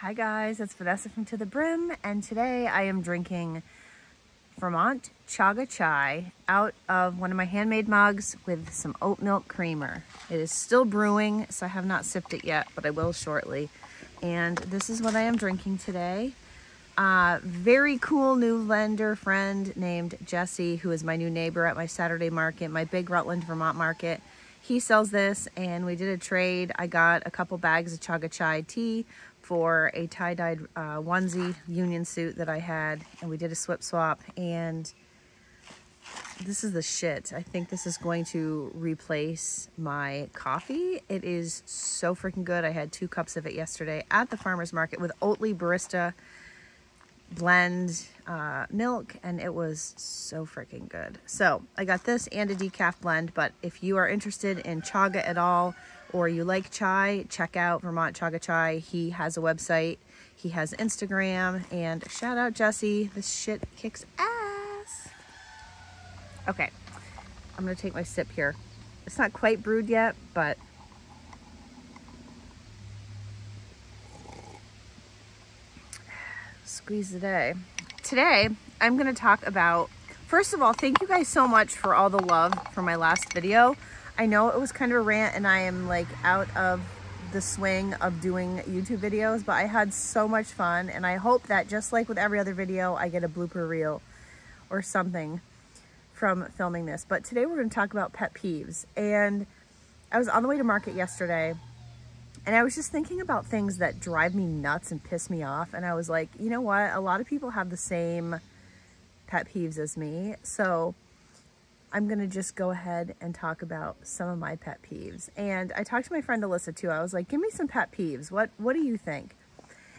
Hi guys, it's Vanessa from To The Brim, and today I am drinking Vermont Chaga Chai out of one of my handmade mugs with some oat milk creamer. It is still brewing, so I have not sipped it yet, but I will shortly. And this is what I am drinking today. Very cool new vendor friend named Jesse, who is my new neighbor at my Saturday market, my big Rutland, Vermont market. He sells this, and we did a trade. I got a couple bags of Chaga Chai tea for a tie-dyed onesie union suit that I had, and we did a swap, and this is the shit. I think this is going to replace my coffee. It is so freaking good. I had 2 cups of it yesterday at the farmer's market with Oatly Barista blend milk, and it was so freaking good. So I got this and a decaf blend, but if you are interested in chaga at all, or you like chai, check out Vermont Chaga Chai. He has a website, he has Instagram, and shout out Jesse. This shit kicks ass. Okay, I'm gonna take my sip here. It's not quite brewed yet, but squeeze the day. Today, I'm gonna talk about, first of all, thank you guys so much for all the love for my last video. I know it was kind of a rant and I am like out of the swing of doing YouTube videos, but I had so much fun, and I hope that just like with every other video, I get a blooper reel or something from filming this. But today we're gonna talk about pet peeves. And I was on the way to market yesterday, and I was just thinking about things that drive me nuts and piss me off. And I was like, you know what? A lot of people have the same pet peeves as me. So I'm gonna just go ahead and talk about some of my pet peeves. And I talked to my friend Alyssa too. I was like, give me some pet peeves. What do you think?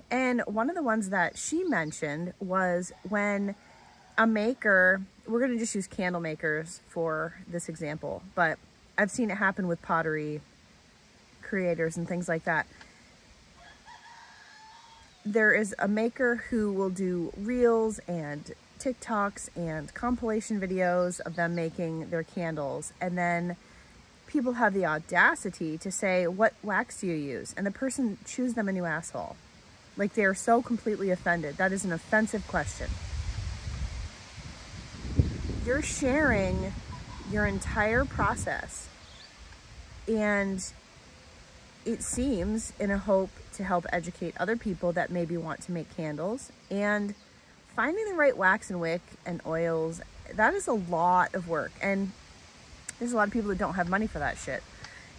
And one of the ones that she mentioned was when a maker, we're gonna just use candle makers for this example, but I've seen it happen with pottery creators and things like that. There is a maker who will do reels and TikToks and compilation videos of them making their candles, and then people have the audacity to say, what wax do you use? And the person chews them a new asshole. Like, they are so completely offended. That is an offensive question. You're sharing your entire process, and it seems in a hope to help educate other people that maybe want to make candles, and finding the right wax and wick and oils, that is a lot of work. And there's a lot of people that don't have money for that shit,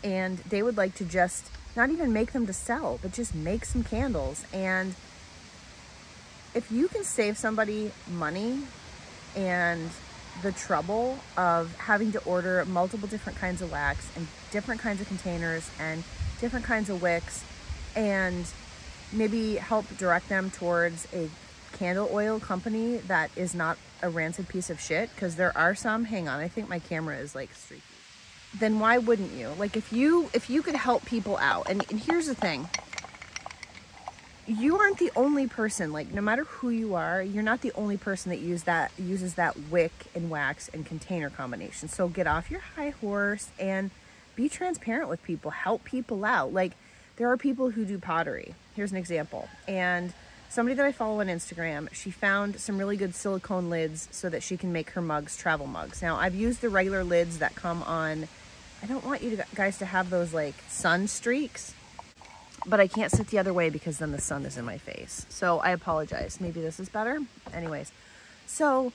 and they would like to just not even make them to sell, but just make some candles. And if you can save somebody money and the trouble of having to order multiple different kinds of wax and different kinds of containers and different kinds of wicks, and maybe help direct them towards a candle oil company that is not a rancid piece of shit, because there are some. Hang on, I think my camera is like streaky. Then why wouldn't you? Like, if you could help people out, and here's the thing, you aren't the only person. Like, no matter who you are, you're not the only person that uses that wick and wax and container combination. So get off your high horse and be transparent with people. Help people out. Like, there are people who do pottery. Here's an example. And somebody that I follow on Instagram, she found some really good silicone lids so that she can make her mugs, travel mugs. Now, I've used the regular lids that come on. I don't want you guys to have those like sun streaks, but I can't sit the other way because then the sun is in my face. So I apologize. Maybe this is better. Anyways, so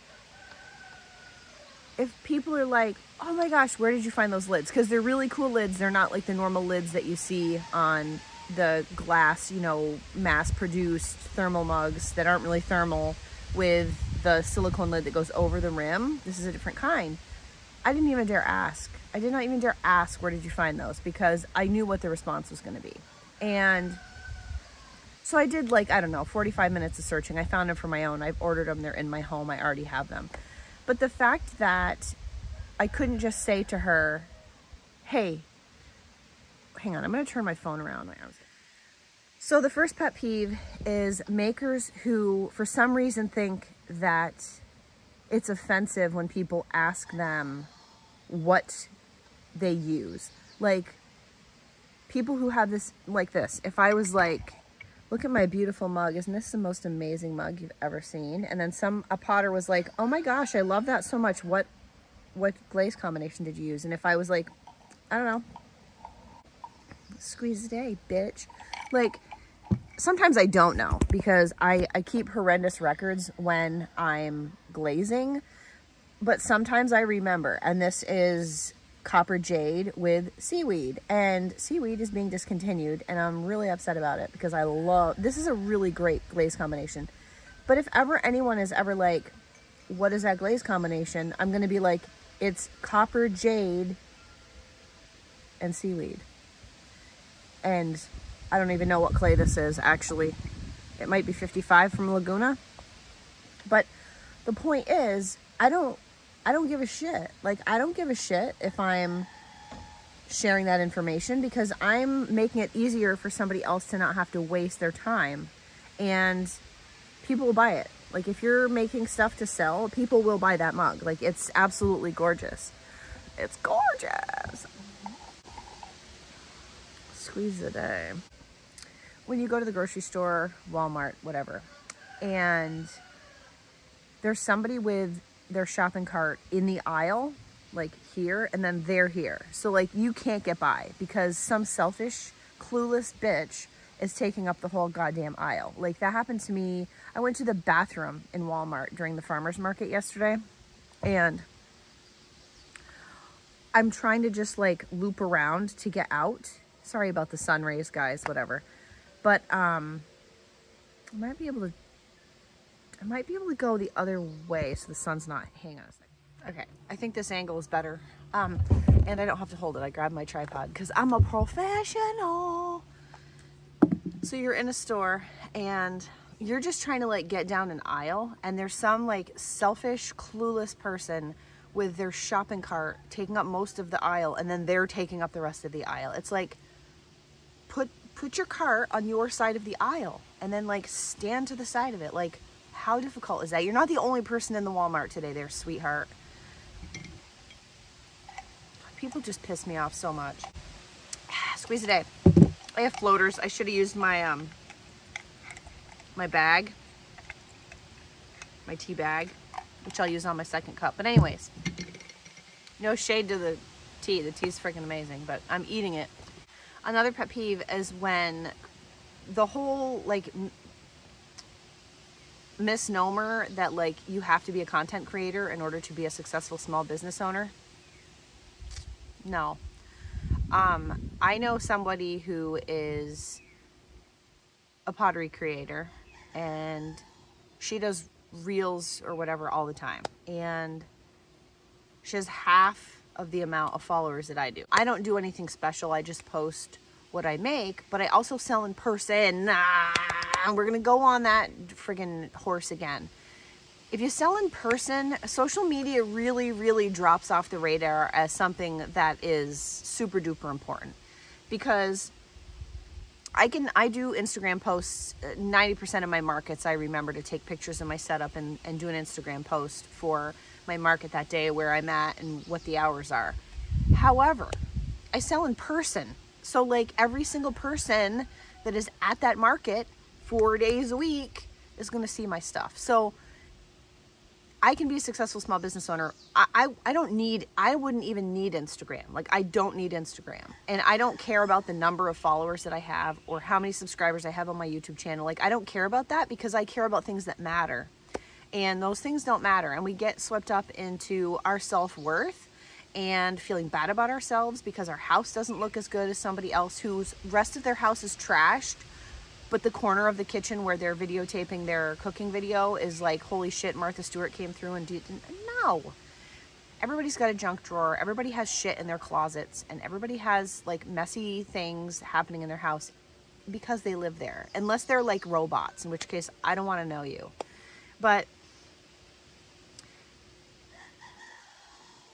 if people are like, oh my gosh, where did you find those lids? Because they're really cool lids. They're not like the normal lids that you see on the glass, you know, mass-produced thermal mugs that aren't really thermal with the silicone lid that goes over the rim. This is a different kind. I didn't even dare ask. I did not even dare ask, where did you find those? Because I knew what the response was going to be. And so I did, like, I don't know, 45 minutes of searching. I found them for my own. I've ordered them. They're in my home. I already have them. But the fact that I couldn't just say to her, hey, hang on, I'm going to turn my phone around. So the first pet peeve is makers who, for some reason, think that it's offensive when people ask them what they use. Like, people who have this, like this, if I was like, Look at my beautiful mug. Isn't this the most amazing mug you've ever seen? And then a potter was like, oh my gosh, I love that so much. What glaze combination did you use? And if I was like, I don't know, squeeze a day, bitch. Like, sometimes I don't know because I keep horrendous records when I'm glazing, but sometimes I remember. And this is Copper Jade with seaweed, and seaweed is being discontinued, and I'm really upset about it because this is a really great glaze combination. But if ever anyone is ever like, what is that glaze combination? I'm going to be like, it's Copper Jade and seaweed. And I don't even know what clay this is, actually. It might be 55 from Laguna. But the point is, I don't give a shit. Like, I don't give a shit if I'm sharing that information because I'm making it easier for somebody else to not have to waste their time. And people will buy it. Like, if you're making stuff to sell, people will buy that mug. Like, it's absolutely gorgeous. It's gorgeous. Squeeze a day. When you go to the grocery store, Walmart, whatever, and there's somebody with their shopping cart in the aisle, like here, and then they're here. So like you can't get by because some selfish, clueless bitch is taking up the whole goddamn aisle. Like that happened to me. I went to the bathroom in Walmart during the farmer's market yesterday, and I'm trying to just like loop around to get out. Sorry about the sun rays, guys, whatever. But I might be able to go the other way so the sun's not. Hang on a second. Okay, I think this angle is better. And I don't have to hold it. I grabbed my tripod because I'm a professional. So you're in a store and you're just trying to like get down an aisle, and there's some like selfish, clueless person with their shopping cart taking up most of the aisle, and then they're taking up the rest of the aisle. It's like, put your cart on your side of the aisle and then like stand to the side of it. Like, how difficult is that? You're not the only person in the Walmart today there, sweetheart. People just piss me off so much. Squeeze a day. I have floaters. I should have used my my bag, my tea bag, which I'll use on my second cup. But anyways, no shade to the tea. The tea's freaking amazing, but I'm eating it. Another pet peeve is when the whole like misnomer that like you have to be a content creator in order to be a successful small business owner. No. I know somebody who is a pottery creator, and she does reels or whatever all the time, and she has half of the amount of followers that I do. I don't do anything special. I just post what I make, but I also sell in person. We're gonna go on that friggin' horse again. If you sell in person, social media really, really drops off the radar as something that is super duper important, because I do Instagram posts. 90% of my markets, I remember to take pictures of my setup and do an Instagram post for my market that day, where I'm at and what the hours are. However, I sell in person. So like every single person that is at that market 4 days a week is going to see my stuff. So I can be a successful small business owner. I wouldn't even need Instagram. Like, I don't need Instagram. And I don't care about the number of followers that I have or how many subscribers I have on my YouTube channel. Like, I don't care about that because I care about things that matter. And those things don't matter. And we get swept up into our self-worth and feeling bad about ourselves because our house doesn't look as good as somebody else whose rest of their house is trashed, but the corner of the kitchen where they're videotaping their cooking video is like, holy shit, Martha Stewart came through and did. No. Everybody's got a junk drawer. Everybody has shit in their closets, and everybody has like messy things happening in their house because they live there. Unless they're like robots, in which case I don't want to know you. But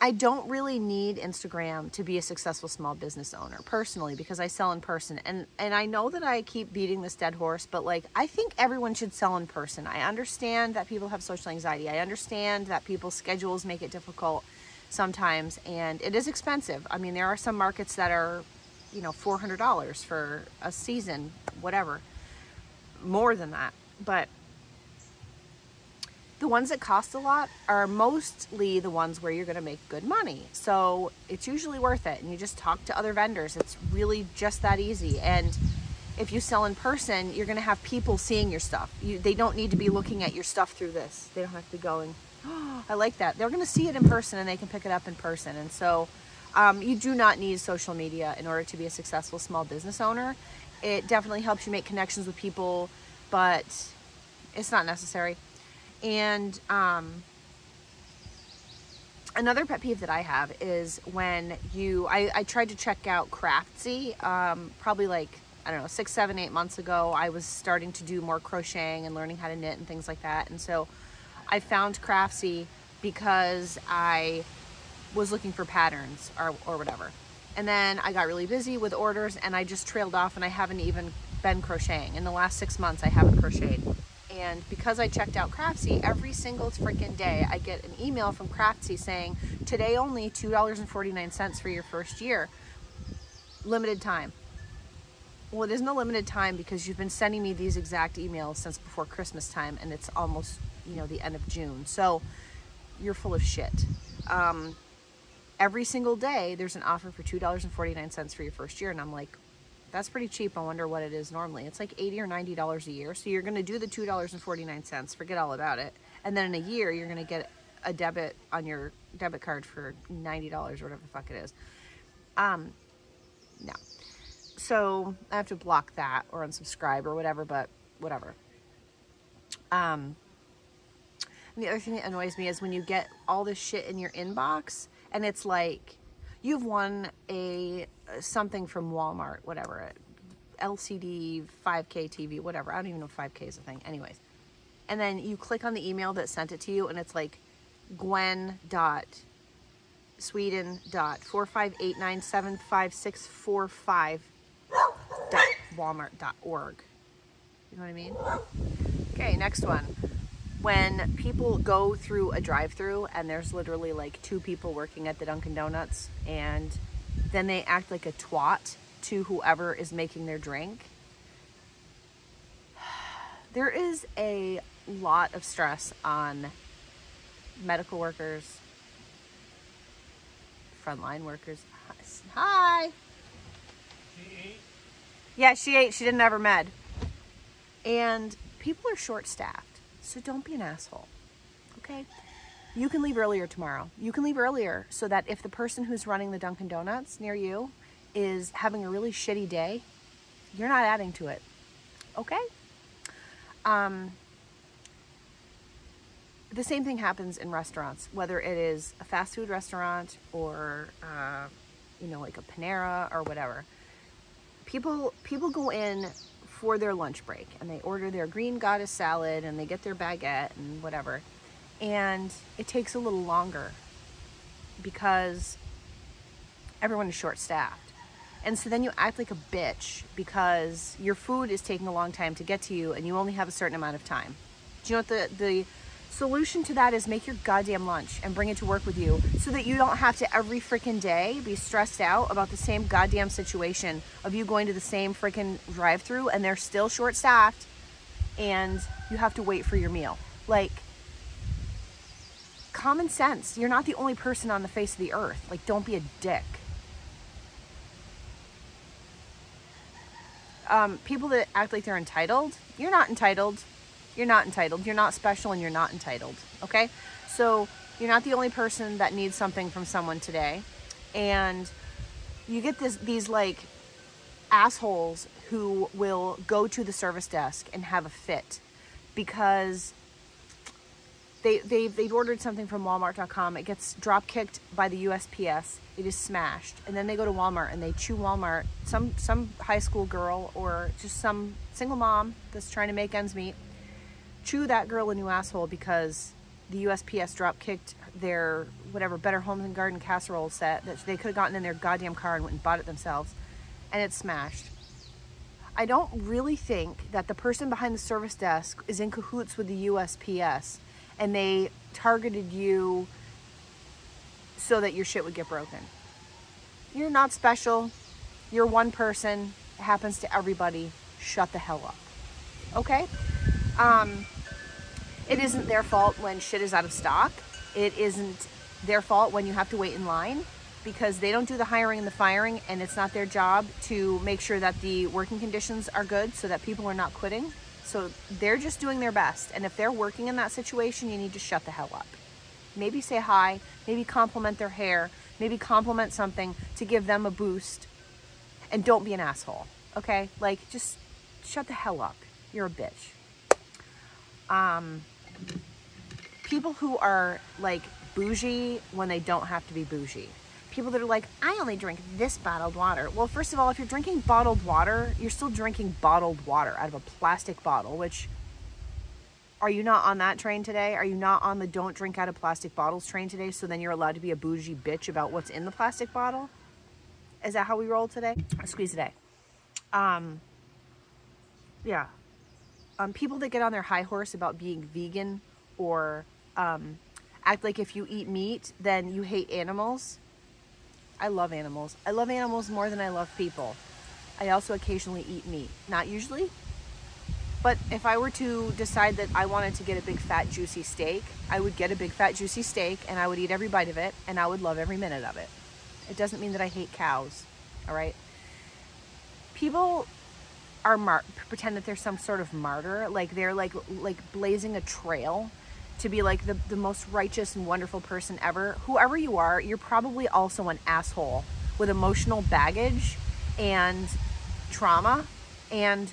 I don't really need Instagram to be a successful small business owner personally, because I sell in person. And I know that I keep beating this dead horse, but like, I think everyone should sell in person. I understand that people have social anxiety. I understand that people's schedules make it difficult sometimes, and it is expensive. I mean, there are some markets that are, you know, $400 for a season, whatever. more than that. But the ones that cost a lot are mostly the ones where you're going to make good money. So it's usually worth it. And you just talk to other vendors. It's really just that easy. And if you sell in person, you're going to have people seeing your stuff. They don't need to be looking at your stuff through this. They don't have to be going, oh, I like that. They're going to see it in person, and they can pick it up in person. And so you do not need social media in order to be a successful small business owner. It definitely helps you make connections with people, but it's not necessary. And another pet peeve that I have is when I tried to check out Craftsy, probably like, I don't know, 6, 7, 8 months ago. I was starting to do more crocheting and learning how to knit and things like that. And so I found Craftsy because I was looking for patterns or whatever. And then I got really busy with orders, and I just trailed off, and I haven't even been crocheting. In the last 6 months, I haven't crocheted. And because I checked out Craftsy, every single freaking day, I get an email from Craftsy saying, today only $2.49 for your first year. Limited time. Well, it isn't a limited time because you've been sending me these exact emails since before Christmas time, and it's almost, the end of June. So you're full of shit. Every single day, there's an offer for $2.49 for your first year. And I'm like, that's pretty cheap. I wonder what it is normally. It's like $80 or $90 a year. So you're going to do the $2.49, forget all about it. And then in a year, you're going to get a debit on your debit card for $90 or whatever the fuck it is. No. So I have to block that or unsubscribe or whatever, but whatever. And the other thing that annoys me is when you get all this shit in your inbox and it's like, you've won something from Walmart, whatever, LCD 5K TV, whatever. I don't even know if 5K is a thing. Anyways. And then you click on the email that sent it to you, and it's like Gwen.Sweden.458975645.walmart.org. You know what I mean? Okay, next one. When people go through a drive-through and there's literally like 2 people working at the Dunkin' Donuts, and then they act like a twat to whoever is making their drink. There is a lot of stress on medical workers, frontline workers. Hi. She ate? Yeah, she ate. She didn't have her med. And people are short-staffed. So don't be an asshole, okay? You can leave earlier tomorrow. You can leave earlier so that if the person who's running the Dunkin' Donuts near you is having a really shitty day, you're not adding to it, okay? The same thing happens in restaurants, whether it is a fast food restaurant or, like a Panera or whatever. People go in for their lunch break and they order their green goddess salad and they get their baguette and whatever, and it takes a little longer because everyone is short-staffed. And so then you act like a bitch because your food is taking a long time to get to you and you only have a certain amount of time. Do you know what the solution to that is? Make your goddamn lunch and bring it to work with you so that you don't have to every freaking day be stressed out about the same goddamn situation of you going to the same freaking drive-through and they're still short-staffed and you have to wait for your meal. Like, common sense. You're not the only person on the face of the earth. Like, don't be a dick. People that act like they're entitled, you're not entitled. You're not entitled. You're not special and you're not entitled. Okay? So you're not the only person that needs something from someone today. And you get these like assholes who will go to the service desk and have a fit because they've ordered something from Walmart.com. It gets drop kicked by the USPS. It is smashed. And then they go to Walmart and they chew Walmart. Some high school girl or just some single mom that's trying to make ends meet. Chew that girl a new asshole because the USPS drop kicked their whatever Better Homes and Garden casserole set that they could have gotten in their goddamn car and went and bought it themselves, and it's smashed. I don't really think that the person behind the service desk is in cahoots with the USPS and they targeted you so that your shit would get broken. You're not special. You're one person. It happens to everybody. Shut the hell up. okay? It isn't their fault when shit is out of stock. It isn't their fault when you have to wait in line, because they don't do the hiring and the firing, and it's not their job to make sure that the working conditions are good so that people are not quitting. So they're just doing their best. And if they're working in that situation, you need to shut the hell up. Maybe say hi, maybe compliment their hair, maybe compliment something to give them a boost, and don't be an asshole, okay? Like, just shut the hell up. You're a bitch. People who are like bougie when they don't have to be bougie. People that are like, I only drink this bottled water. Well, first of all, if you're drinking bottled water, you're still drinking bottled water out of a plastic bottle, which, are you not on that train today? Are you not on the don't drink out of plastic bottles train today? So then you're allowed to be a bougie bitch about what's in the plastic bottle? Is that how we roll today? Squeeze today. Yeah. People that get on their high horse about being vegan, or act like if you eat meat, then you hate animals. I love animals. I love animals more than I love people. I also occasionally eat meat. Not usually. But if I were to decide that I wanted to get a big fat juicy steak, I would get a big fat juicy steak, and I would eat every bite of it, and I would love every minute of it. It doesn't mean that I hate cows, all right? People are pretend that they're some sort of martyr, like they're like blazing a trail to be like the most righteous and wonderful person ever. Whoever you are, you're probably also an asshole with emotional baggage and trauma, and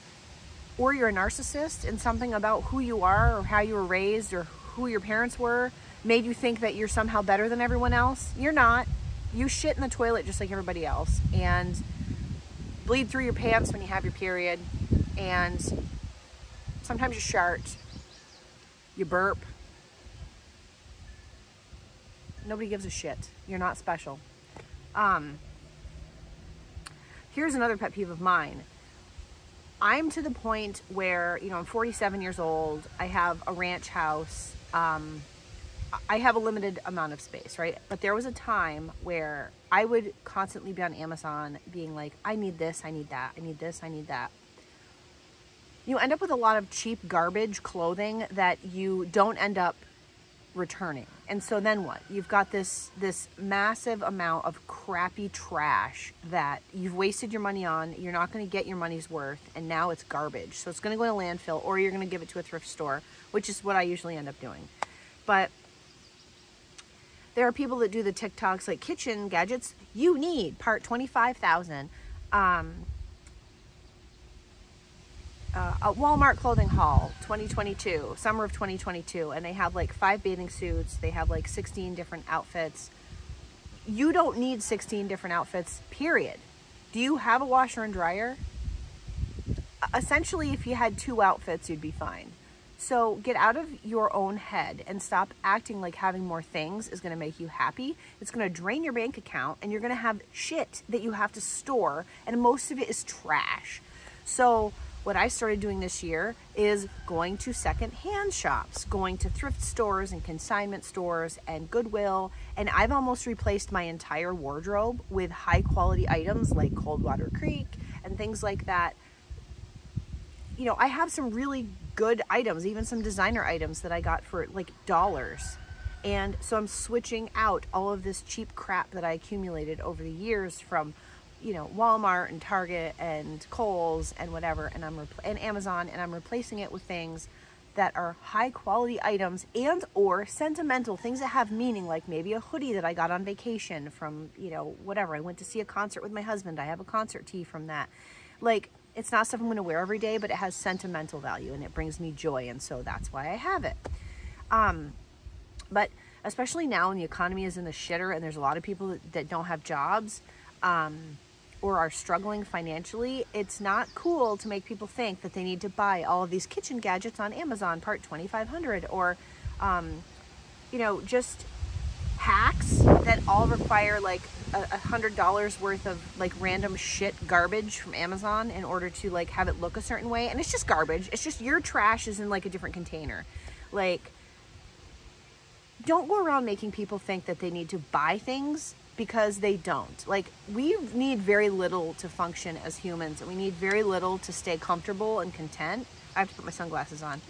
or you're a narcissist, and something about who you are or how you were raised or who your parents were made you think that you're somehow better than everyone else. You're not. You shit in the toilet just like everybody else, and bleed through your pants when you have your period, and sometimes you shart, you burp. Nobody gives a shit. You're not special. Here's another pet peeve of mine. I'm to the point where, you know, I'm 47 years old. I have a ranch house. I have a limited amount of space, right? But there was a time where I would constantly be on Amazon being like, I need this, I need that, I need this, I need that. You end up with a lot of cheap garbage clothing that you don't end up returning. And so then what? You've got this massive amount of crappy trash that you've wasted your money on. You're not going to get your money's worth, and now it's garbage. So it's going to go in a landfill, or you're going to give it to a thrift store, which is what I usually end up doing. But there are people that do the TikToks like kitchen gadgets you need, part 25,000. A Walmart clothing haul 2022, summer of 2022, and they have like 5 bathing suits. They have like 16 different outfits. You don't need 16 different outfits, period. Do you have a washer and dryer? Essentially, if you had 2 outfits, you'd be fine. So get out of your own head and stop acting like having more things is going to make you happy. It's going to drain your bank account, and you're going to have shit that you have to store, and most of it is trash. So what I started doing this year is going to secondhand shops, going to thrift stores and consignment stores and Goodwill, and I've almost replaced my entire wardrobe with high quality items like Coldwater Creek and things like that. You know, I have some really good items, even some designer items that I got for like dollars. And so I'm switching out all of this cheap crap that I accumulated over the years from, you know, Walmart and Target and Kohl's and whatever, and and Amazon, and I'm replacing it with things that are high quality items and or sentimental things that have meaning, like maybe a hoodie that I got on vacation from, you know, whatever. I went to see a concert with my husband. I have a concert tee from that. Like, it's not stuff I'm going to wear every day, but it has sentimental value and it brings me joy, and so that's why I have it. But especially now when the economy is in the shitter and there's a lot of people that don't have jobs, or are struggling financially, it's not cool to make people think that they need to buy all of these kitchen gadgets on Amazon, part 2,500, or, you know, just hacks that all require like $100 worth of like random shit garbage from Amazon in order to like have it look a certain way. And it's just garbage. It's just your trash is in like a different container. Like, don't go around making people think that they need to buy things, because they don't. Like, we need very little to function as humans, and we need very little to stay comfortable and content. I have to put my sunglasses on.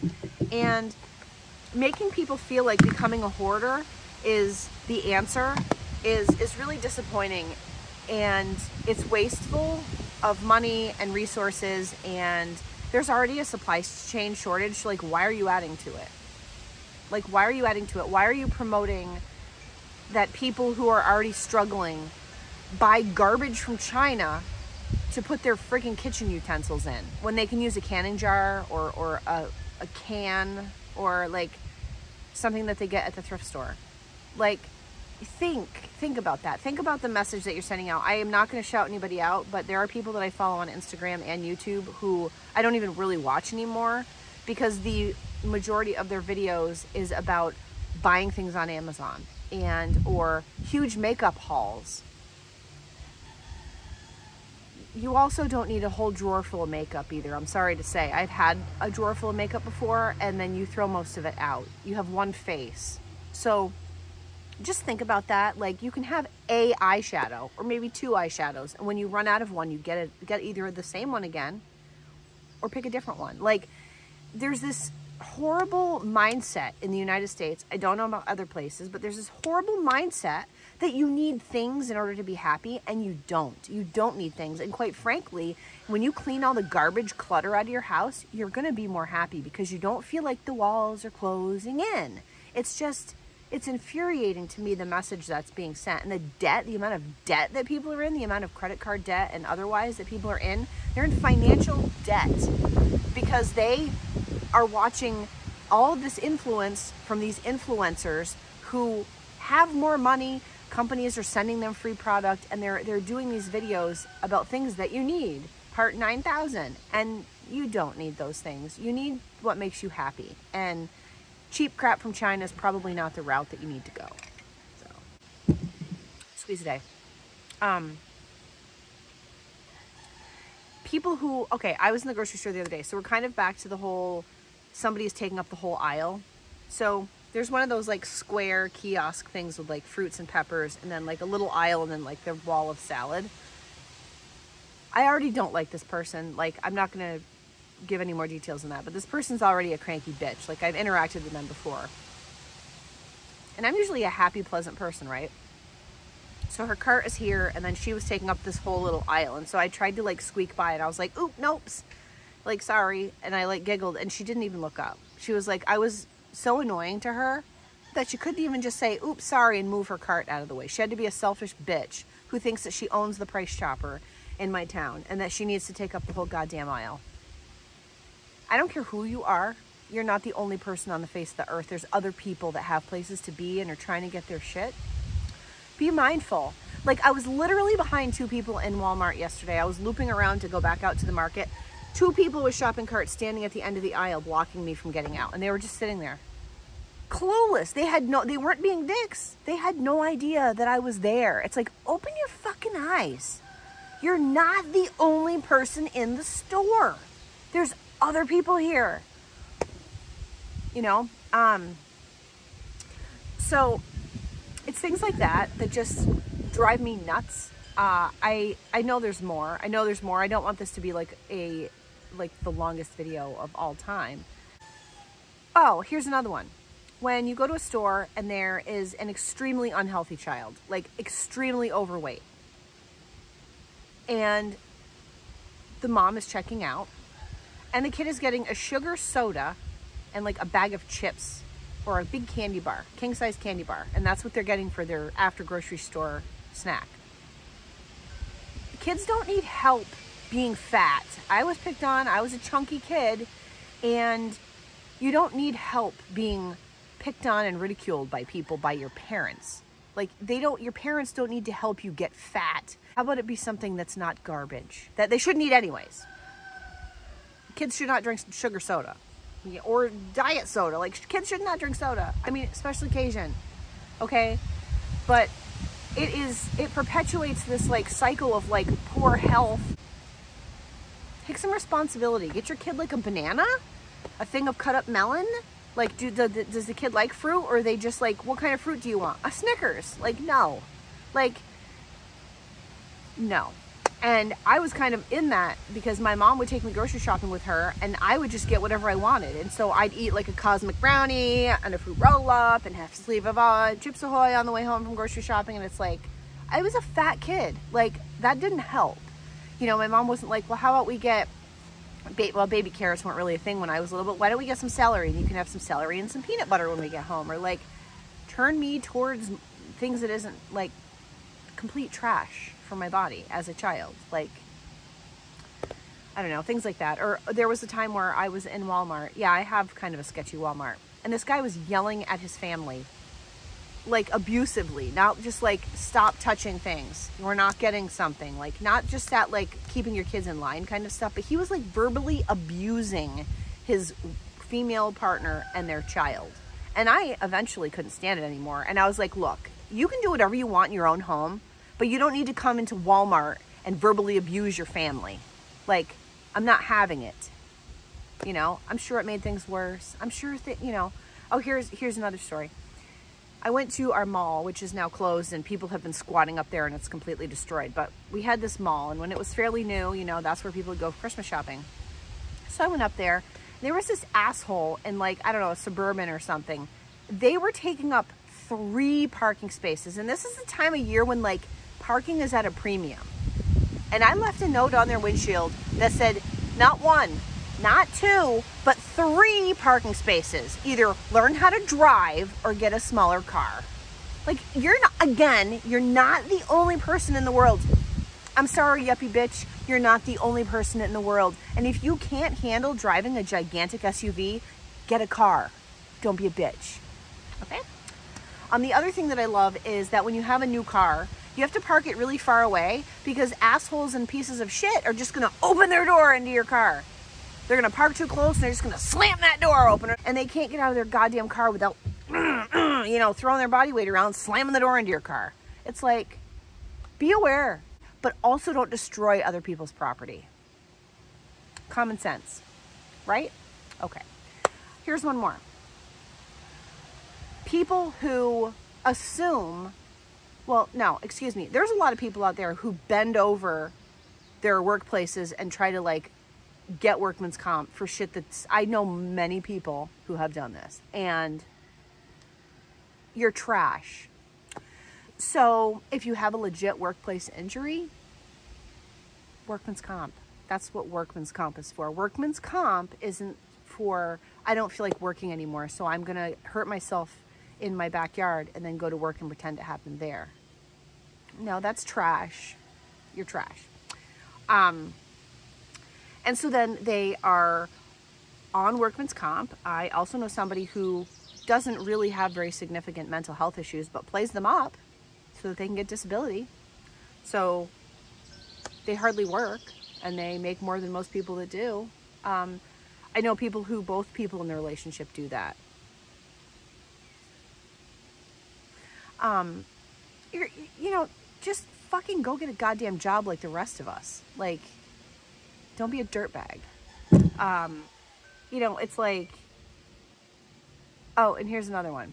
And making people feel like becoming a hoarder is the answer is really disappointing, and it's wasteful of money and resources, and there's already a supply chain shortage. Like, why are you adding to it? Like, why are you adding to it? Why are you promoting that people who are already struggling buy garbage from China to put their freaking kitchen utensils in when they can use a canning jar or a can, or like something that they get at the thrift store? Like, think about that. Think about the message that you're sending out. I am not going to shout anybody out, but there are people that I follow on Instagram and YouTube who I don't even really watch anymore, because the majority of their videos is about buying things on Amazon or huge makeup hauls. You also don't need a whole drawer full of makeup either. I'm sorry to say. I've had a drawer full of makeup before, and then you throw most of it out. You have one face. So just think about that. Like, you can have a eyeshadow or maybe two eyeshadows, and when you run out of one, you get either the same one again or pick a different one. Like, there's this horrible mindset in the United States. I don't know about other places, but there's this horrible mindset that you need things in order to be happy, and you don't. You don't need things. And quite frankly, when you clean all the garbage clutter out of your house, you're going to be more happy because you don't feel like the walls are closing in. It's infuriating to me, the message that's being sent, and the amount of debt that people are in, the amount of credit card debt and otherwise that people are in. They're in financial debt because they are watching all of this influence from these influencers who have more money. Companies are sending them free product, and they're doing these videos about things that you need, part 9,000, and you don't need those things. You need what makes you happy, and cheap crap from China is probably not the route that you need to go. So, squeeze a day. People who, okay, I was in the grocery store the other day, so we're kind of back to the whole, somebody's taking up the whole aisle. So there's one of those like square kiosk things with like fruits and peppers, and then like a little aisle, and then like the wall of salad. I already don't like this person. Like, I'm not going to give any more details on that, but this person's already a cranky bitch. Like, I've interacted with them before. And I'm usually a happy, pleasant person, right? So her cart is here, and then she was taking up this whole little aisle. And so I tried to like squeak by, and I was like, oop, nope. Like, sorry. And I like giggled, and she didn't even look up. She was like, I was so annoying to her that she couldn't even just say, oops, sorry, and move her cart out of the way. She had to be a selfish bitch who thinks that she owns the Price Chopper in my town and that she needs to take up the whole goddamn aisle. I don't care who you are. You're not the only person on the face of the earth. There's other people that have places to be and are trying to get their shit. Be mindful. Like, I was literally behind two people in Walmart yesterday. I was looping around to go back out to the market. Two people with shopping carts standing at the end of the aisle blocking me from getting out, and they were just sitting there clueless. They weren't being dicks. They had no idea that I was there. It's like, open your fucking eyes. You're not the only person in the store. There's other people here, you know? So it's things like that that just drive me nuts. I know there's more. I know there's more. I don't want this to be like the longest video of all time. Oh, here's another one. When you go to a store and there is an extremely unhealthy child, like extremely overweight, and the mom is checking out, and the kid is getting a sugar soda and like a bag of chips or a big candy bar, king-size candy bar, and that's what they're getting for their after grocery store snack. Kids don't need help being fat. I was picked on. I was a chunky kid, and you don't need help being picked on and ridiculed by people, by your parents. Like, your parents don't need to help you get fat. How about it be something that's not garbage, that they shouldn't eat anyways? Kids should not drink sugar soda or diet soda. Like, kids should not drink soda. I mean, special occasion, okay? But it perpetuates this like cycle of like poor health. Take some responsibility. Get your kid like a banana, a thing of cut up melon. Like, does the kid like fruit, or are they just like, what kind of fruit do you want? A Snickers. Like, no. Like, no. And I was kind of in that because my mom would take me grocery shopping with her and I would just get whatever I wanted. And so I'd eat like a Cosmic Brownie and a fruit roll up and half a sleeve of Chips Ahoy on the way home from grocery shopping. And it's like, I was a fat kid. Like, that didn't help. You know, my mom wasn't like, well, how about we get, well, baby carrots weren't really a thing when I was little, but why don't we get some celery and you can have some celery and some peanut butter when we get home? Or like, turn me towards things that isn't like complete trash for my body as a child. Like, I don't know, things like that. Or there was a time where I was in Walmart. Yeah, I have kind of a sketchy Walmart. And this guy was yelling at his family, like abusively, not just like, stop touching things. We're not getting something. Like, not just that, like keeping your kids in line kind of stuff, but he was like verbally abusing his female partner and their child. And I eventually couldn't stand it anymore. And I was like, look, you can do whatever you want in your own home, but you don't need to come into Walmart and verbally abuse your family. Like, I'm not having it. You know, I'm sure it made things worse. I'm sure that, you know, oh, here's another story. I went to our mall, which is now closed, and people have been squatting up there and it's completely destroyed. But we had this mall, and when it was fairly new, you know, that's where people would go for Christmas shopping. So I went up there. There was this asshole in, like, I don't know, a Suburban or something. They were taking up 3 parking spaces. And this is the time of year when, like, parking is at a premium. And I left a note on their windshield that said, not 1, not 2, but 3 parking spaces. Either learn how to drive or get a smaller car. Like, you're not, again, you're not the only person in the world. I'm sorry, yuppie bitch. You're not the only person in the world. And if you can't handle driving a gigantic SUV, get a car. Don't be a bitch. Okay? The other thing that I love is that when you have a new car, you have to park it really far away because assholes and pieces of shit are just going to open their door into your car. They're going to park too close and they're just going to slam that door open. And they can't get out of their goddamn car without, you know, throwing their body weight around, slamming the door into your car. It's like, be aware, but also don't destroy other people's property. Common sense, right? Okay. Here's one more. People who assume, well, no, excuse me. There's a lot of people out there who bend over their workplaces and try to like get workman's comp for shit that's, I know many people who have done this, and you're trash. So if you have a legit workplace injury, workman's comp. That's what workman's comp is for. Workman's comp isn't for, I don't feel like working anymore, so I'm going to hurt myself in my backyard and then go to work and pretend it happened there. No, that's trash. You're trash. And so then they are on workman's comp. I also know somebody who doesn't really have very significant mental health issues, but plays them up so that they can get disability. So they hardly work and they make more than most people that do. I know people who both people in their relationship do that. You know, just fucking go get a goddamn job like the rest of us. Like, don't be a dirtbag. You know, it's like, oh, and here's another one.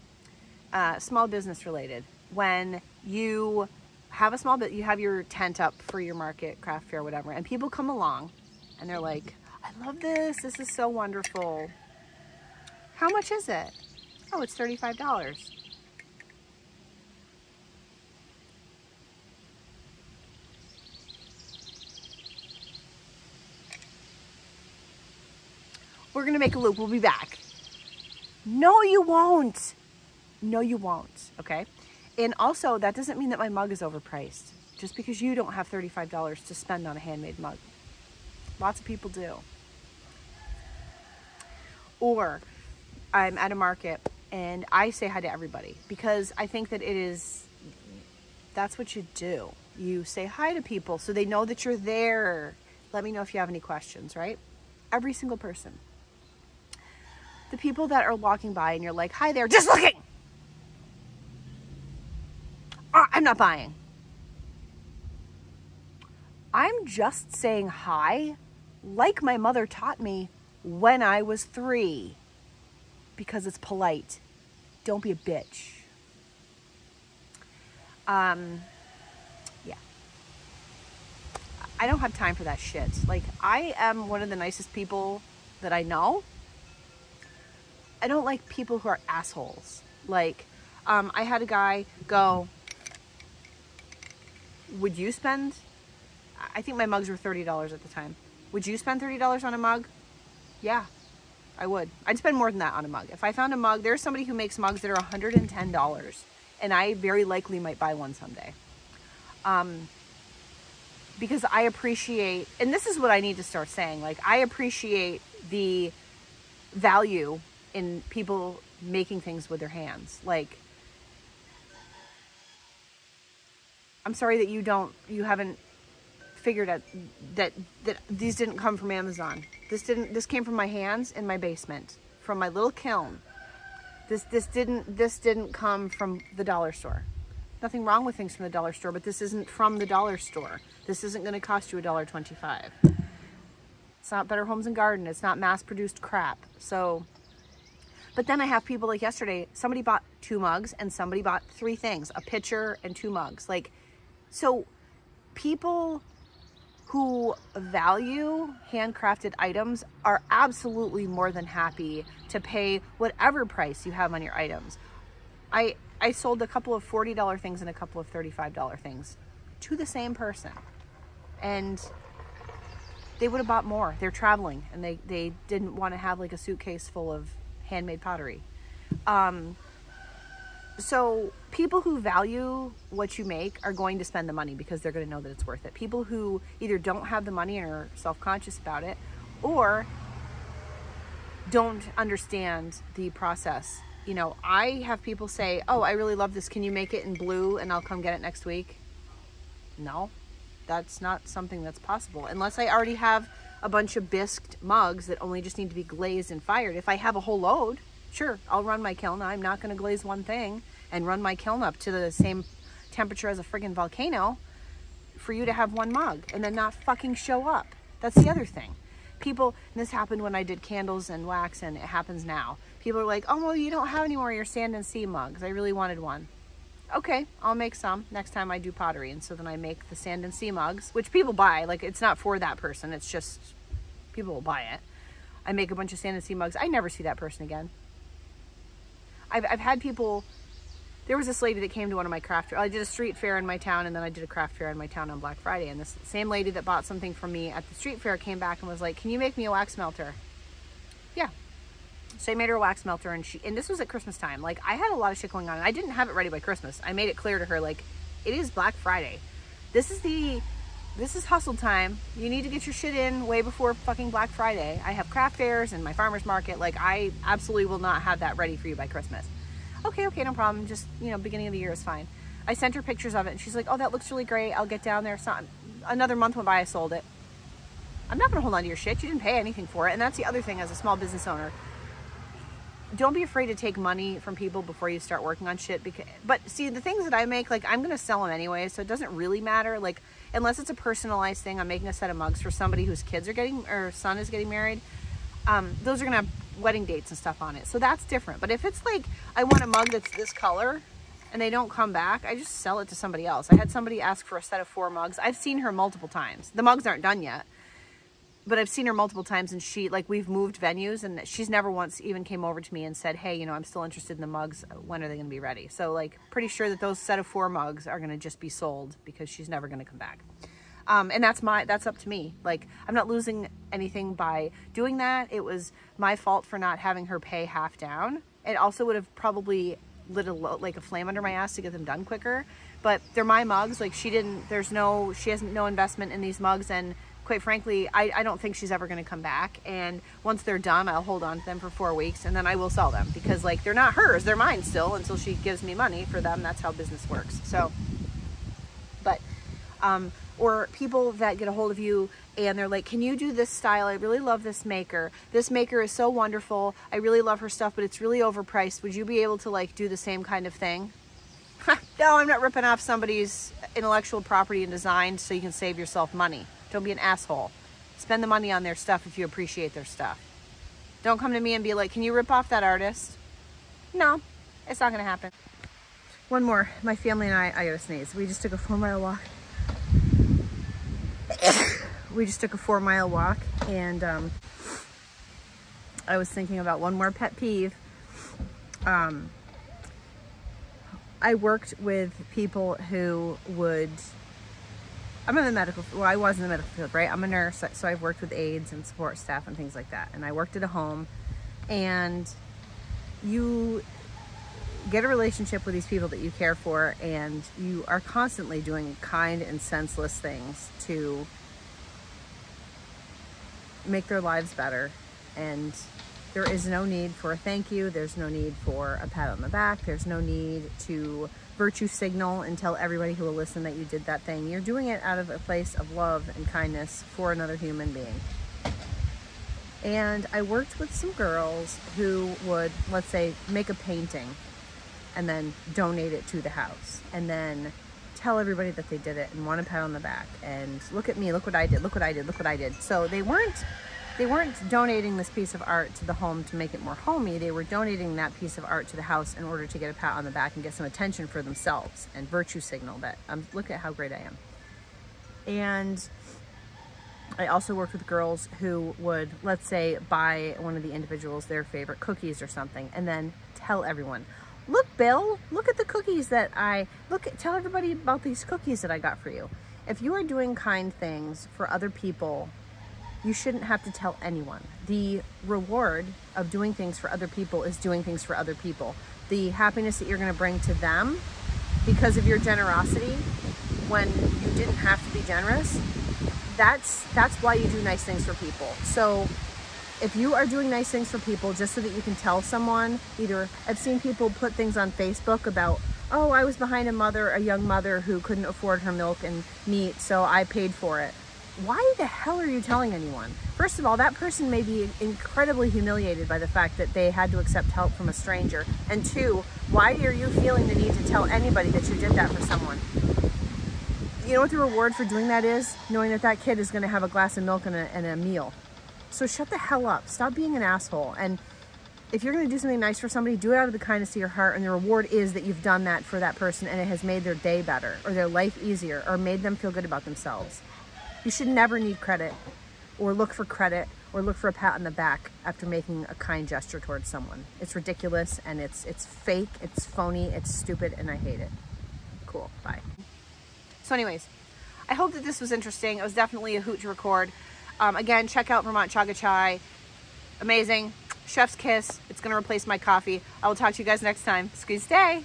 Small business related. When you have a small bit, you have your tent up for your market, craft fair, whatever, and people come along and they're like, I love this. This is so wonderful. How much is it? Oh, it's $35. We're going to make a loop. We'll be back. No, you won't. No, you won't. Okay. And also, that doesn't mean that my mug is overpriced. Just because you don't have $35 to spend on a handmade mug. Lots of people do. Or I'm at a market and I say hi to everybody because I think that that's what you do. You say hi to people so they know that you're there. Let me know if you have any questions, right? Every single person. The people that are walking by and you're like, hi there, just looking. I'm not buying. I'm just saying hi like my mother taught me when I was 3 because it's polite. Don't be a bitch. Yeah. I don't have time for that shit. Like, I am one of the nicest people that I know. I don't like people who are assholes. Like, I had a guy go, would you spend, I think my mugs were $30 at the time. Would you spend $30 on a mug? Yeah, I would. I'd spend more than that on a mug. If I found a mug, there's somebody who makes mugs that are $110, and I very likely might buy one someday. Because I appreciate, and this is what I need to start saying, like, I appreciate the value in people making things with their hands. Like, I'm sorry that you haven't figured out that these didn't come from Amazon. This came from my hands in my basement, from my little kiln. This didn't come from the dollar store. Nothing wrong with things from the dollar store, but this isn't from the dollar store. This isn't going to cost you $1.25. It's not Better Homes and Garden. It's not mass-produced crap. So, but then I have people like yesterday, somebody bought 2 mugs and somebody bought 3 things, a pitcher and 2 mugs. Like, so people who value handcrafted items are absolutely more than happy to pay whatever price you have on your items. I sold a couple of $40 things and a couple of $35 things to the same person, and they would have bought more. They're traveling and they didn't want to have like a suitcase full of handmade pottery. So people who value what you make are going to spend the money because they're going to know that it's worth it. People who either don't have the money and are self-conscious about it, or don't understand the process. You know, I have people say, oh, I really love this. Can you make it in blue and I'll come get it next week? No, that's not something that's possible. Unless I already have a bunch of bisqued mugs that only just need to be glazed and fired. If I have a whole load, sure, I'll run my kiln. I'm not going to glaze one thing and run my kiln up to the same temperature as a friggin' volcano for you to have one mug and then not fucking show up. That's the other thing. People, and this happened when I did candles and wax, and it happens now. People are like, oh, well, you don't have any more of your Sand and Sea mugs. I really wanted one. Okay, I'll make some next time I do pottery. And so then I make the Sand and Sea mugs, which people buy. Like, it's not for that person. It's just, people will buy it. I make a bunch of Sand and Sea mugs. I never see that person again. I've had people, there was this lady that came to one of my craft, I did a street fair in my town, and then I did a craft fair in my town on Black Friday. And this same lady that bought something from me at the street fair came back and was like, can you make me a wax melter? Yeah. So I made her a wax melter, and this was at Christmas time. Like, I had a lot of shit going on, and I didn't have it ready by Christmas. I made it clear to her, like, it is Black Friday. This is hustle time. You need to get your shit in way before fucking Black Friday. I have craft fairs and my farmer's market. Like, I absolutely will not have that ready for you by Christmas. Okay, no problem. Just, you know, beginning of the year is fine. I sent her pictures of it, and she's like, oh, that looks really great. I'll get down there. Another month went by, I sold it. I'm not gonna hold on to your shit. You didn't pay anything for it. And that's the other thing as a small business owner. Don't be afraid to take money from people before you start working on shit. But see, the things that I make, like, I'm going to sell them anyway, so it doesn't really matter. Like, unless it's a personalized thing, I'm making a set of mugs for somebody whose kids are or son is getting married. Those are going to have wedding dates and stuff on it. So that's different. But if it's like, I want a mug that's this color and they don't come back, I just sell it to somebody else. I had somebody ask for a set of 4 mugs. I've seen her multiple times. The mugs aren't done yet. But I've seen her multiple times, and we've moved venues, and she's never once even came over to me and said, hey, you know, I'm still interested in the mugs. When are they going to be ready? So, like, pretty sure that those set of 4 mugs are going to just be sold because she's never going to come back. And that's up to me. Like, I'm not losing anything by doing that. It was my fault for not having her pay half down. It also would have probably lit a flame under my ass to get them done quicker. But they're my mugs. Like, she has no investment in these mugs, and quite frankly, I don't think she's ever going to come back. And once they're done, I'll hold on to them for 4 weeks, and then I will sell them because, like, they're not hers, they're mine still until she gives me money for them. That's how business works. So, but, or people that get a hold of you and they're like, can you do this style? I really love this maker. This maker is so wonderful. I really love her stuff, but it's really overpriced. Would you be able to, like, do the same kind of thing? No, I'm not ripping off somebody's intellectual property and design so you can save yourself money. Don't be an asshole. Spend the money on their stuff if you appreciate their stuff. Don't come to me and be like, can you rip off that artist? No, it's not going to happen. One more. My family and I gotta sneeze. We just took a 4-mile walk. we just took a 4-mile walk, and I was thinking about one more pet peeve. I worked with people who would, I'm in the medical, well, I was in the medical field, right? I'm a nurse, so I've worked with aides and support staff and things like that. And I worked at a home, and you get a relationship with these people that you care for, and you are constantly doing kind and senseless things to make their lives better. And there is no need for a thank you. There's no need for a pat on the back. There's no need to virtue signal and tell everybody who will listen that you did that thing. You're doing it out of a place of love and kindness for another human being. And I worked with some girls who would, let's say, make a painting and then donate it to the house, and then tell everybody that they did it and want a pat on the back and look at me, look what I did, look what I did, look what I did. So they weren't donating this piece of art to the home to make it more homey. They were donating that piece of art to the house in order to get a pat on the back and get some attention for themselves and virtue signal that look at how great I am. And I also worked with girls who would, let's say, buy one of the individuals their favorite cookies or something, and then tell everyone, look, Bill, look at the cookies that tell everybody about these cookies that I got for you. If you are doing kind things for other people, you shouldn't have to tell anyone. The reward of doing things for other people is doing things for other people. The happiness that you're going to bring to them because of your generosity when you didn't have to be generous, that's why you do nice things for people. So if you are doing nice things for people just so that you can tell someone, either I've seen people put things on Facebook about, oh, I was behind a young mother who couldn't afford her milk and meat, so I paid for it. Why the hell are you telling anyone? First of all, that person may be incredibly humiliated by the fact that they had to accept help from a stranger. And two, why are you feeling the need to tell anybody that you did that for someone? You know what the reward for doing that is? Knowing that that kid is going to have a glass of milk and a meal. So shut the hell up. Stop being an asshole. And if you're going to do something nice for somebody, do it out of the kindness of your heart, and the reward is that you've done that for that person and it has made their day better or their life easier or made them feel good about themselves. You should never need credit or look for a pat on the back after making a kind gesture towards someone. It's ridiculous, and it's fake, it's phony, it's stupid, and I hate it. Cool, bye. So anyways, I hope that this was interesting. It was definitely a hoot to record. Again, check out Vermont Chaga Chai. Amazing. Chef's kiss. It's going to replace my coffee. I will talk to you guys next time. Squeeze day.